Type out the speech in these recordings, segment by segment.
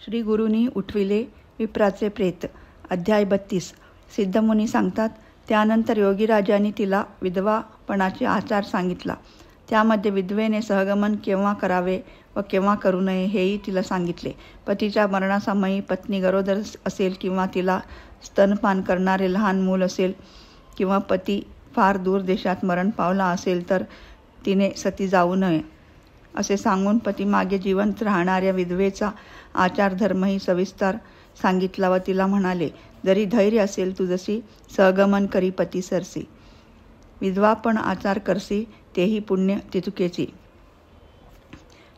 श्री गुरुनी उठविले विप्राचे प्रेत. अध्याय 32. सिद्धमुनी सांगतात, त्यानंतर योगीराजांनी तिला विधवापणाचे आचार सांगितला. त्यामध्ये विधवेने सहगमन केव्हा करावे व केव्हा करू नये हेही तिला सांगितले. पतीच्या मरणासमयी पत्नी गरोदर असेल किंवा तिला स्तनपान करणारे लहान मूल असेल किंवा पती फार दूर देशात मरण पावला असेल तर तिने सती जाऊ नये असे सांगून पतीमागे जिवंत राहणाऱ्या विधवेचा आचारधर्मही सविस्तर सांगितला व तिला म्हणाले, जरी धैर्य असेल तुझसी सहगमन करी पती सरसी. विधवा पण आचार करसी तेही पुण्य तितुकेची.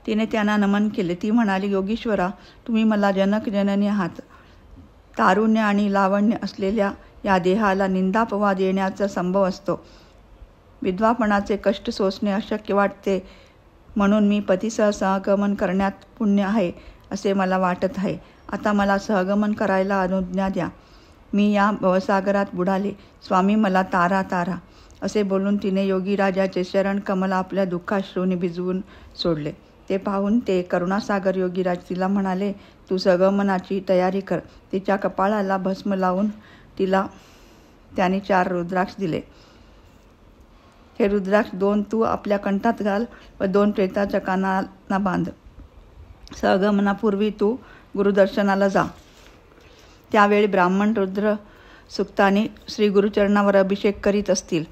तिने त्यांना नमन केले. ती म्हणाली, योगीश्वरा, तुम्ही मला जनक जननी आहात. तारुण्य आणि लावण्य असलेल्या या देहाला निंदापवाद येण्याचा संभव असतो. विधवापणाचे कष्ट सोसणे अशक्य वाटते, म्हणून मी पतीसह सहगमन करण्यात पुण्य आहे असे मला वाटत आहे. आता मला सहगमन करायला अनुज्ञा द्या. मी या भवसागरात बुडाले. स्वामी मला तारा तारा. असे बोलून तिने योगीराजाचे शरण कमल आपल्या दुःखाश्रूंनी भिजवून सोडले. ते पाहून ते करुणासागर योगीराज तिला म्हणाले, तू सहगमनाची तयारी कर. तिच्या कपाळाला भस्म लावून तिला त्याने 4 रुद्राक्ष दिले. हे रुद्राक्ष 2 तू आपल्या कंठात घाल व 2 प्रेताच्या कानाला बांध. सहगमनापूर्वी तू गुरुदर्शनाला जा. त्यावेळी ब्राह्मण रुद्र सुक्ताने श्री गुरुचरणावर अभिषेक करीत असतील.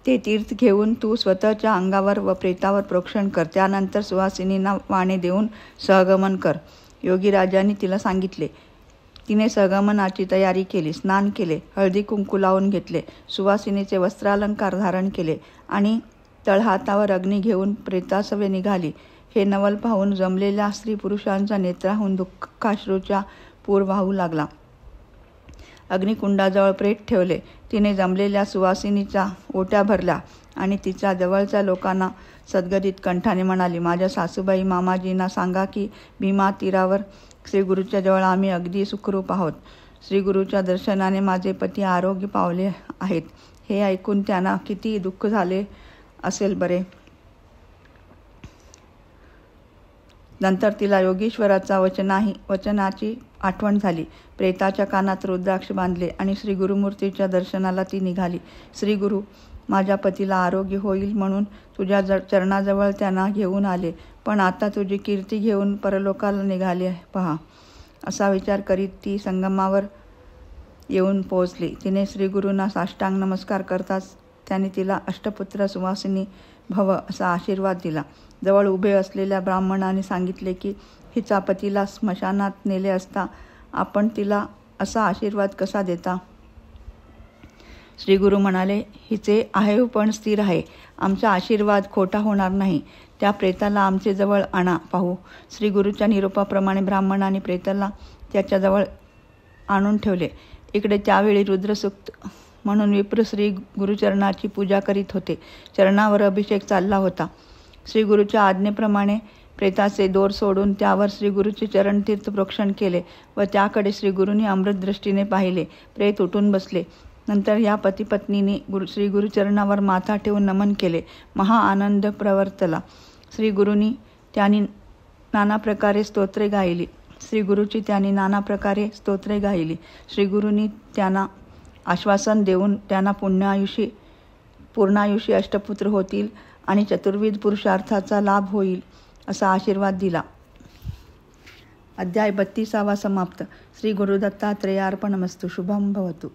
ते तीर्थ घेऊन तू स्वतःच्या अंगावर व प्रेतावर प्रोक्षण कर. त्यानंतर सुवासिनींना वाणे देऊन सहगमन कर. योगीराजांनी तिला सांगितले. तिने सहगमनाची तयारी केली. स्नान केले, हळदी कुंकू लावून घेतले, सुवासिनीचे वस्त्रालंकार धारण केले आणि तळहातावर अग्नी घेऊन प्रेतासवे निघाली. हे नवल पाहून जमलेल्या स्त्री पुरुषांच्या नेत्राहून दुःखाश्रूचा पूर वाहू लागला. अग्निकुंडाजवळ प्रेत ठेवले. तिने जमलेल्या सुवासिनीच्या ओट्या भरल्या आणि तिच्या जवळच्या लोकांना सद्गदित कंठाने म्हणाली, माझ्या सासूबाई मामाजींना सांगा की भीमा तीरावर श्रीगुरूच्या जवळ आम्ही अगदी सुखरूप आहोत. श्रीगुरूच्या दर्शनाने माझे पती आरोग्य पावले आहेत. हे ऐकून त्यांना किती दुःख झाले असेल बरे. नंतर तिला योगीश्वराचा वचनाची आठवण झाली. प्रेताच्या कानात रुद्राक्ष बांधले आणि श्री गुरुमूर्तीच्या दर्शनाला ती निघाली. श्री गुरु, माझ्या पतीला आरोग्य होईल म्हणून तुझ्या चरणाजवळ त्यांना घेऊन आले, पण आता तुझी कीर्ती घेऊन परलोकाला निघाले पहा. असा विचार करीत ती संगमावर येऊन पोहोचली. तिने श्रीगुरूंना साष्टांग नमस्कार करताच त्याने तिला अष्टपुत्र सुवासिनी भव असा आशीर्वाद दिला. जवळ उभे असलेल्या ब्राह्मणाने सांगितले की हिचा पतीला स्मशानात नेले असता आपण तिला असा आशीर्वाद कसा देता. श्रीगुरू म्हणाले, हिचे आहेवपण स्थिर आहे. आमचा आशीर्वाद खोटा होणार नाही. त्या प्रेताला आमचे जवळ आणा पाहू. श्रीगुरूच्या निरोपाप्रमाणे ब्राह्मणाने प्रेताला त्याच्याजवळ आणून ठेवले. इकडे त्यावेळी रुद्रसूक्त म्हणून विप्र श्री गुरुचरणाची पूजा करीत होते. चरणावर अभिषेक चालला होता. श्रीगुरूच्या आज्ञेप्रमाणे प्रेताचे दोर सोडून त्यावर श्रीगुरूचे चरणतीर्थ प्रोक्षण केले व त्याकडे श्रीगुरूंनी अमृतदृष्टीने पाहिले. प्रेत उठून बसले. नंतर या पतीपत्नीने श्रीगुरुचरणावर माथा ठेवून नमन केले. महा आनंद प्रवर्तला. श्रीगुरूंनी त्यांनी नाना प्रकारे स्तोत्रे गायली. श्रीगुरूची त्यांनी नाना प्रकारे स्तोत्रे गायली. श्रीगुरूंनी त्यांना आश्वासन देऊन त्यांना पूर्णायुषी अष्टपुत्र होतील आणि चतुर्विध पुरुषार्थाचा लाभ होईल असा आशीर्वाद दिला. अध्याय 32 समाप्त. श्री गुरुदत्तात्रेयार्पणमस्तु. शुभम भवतु.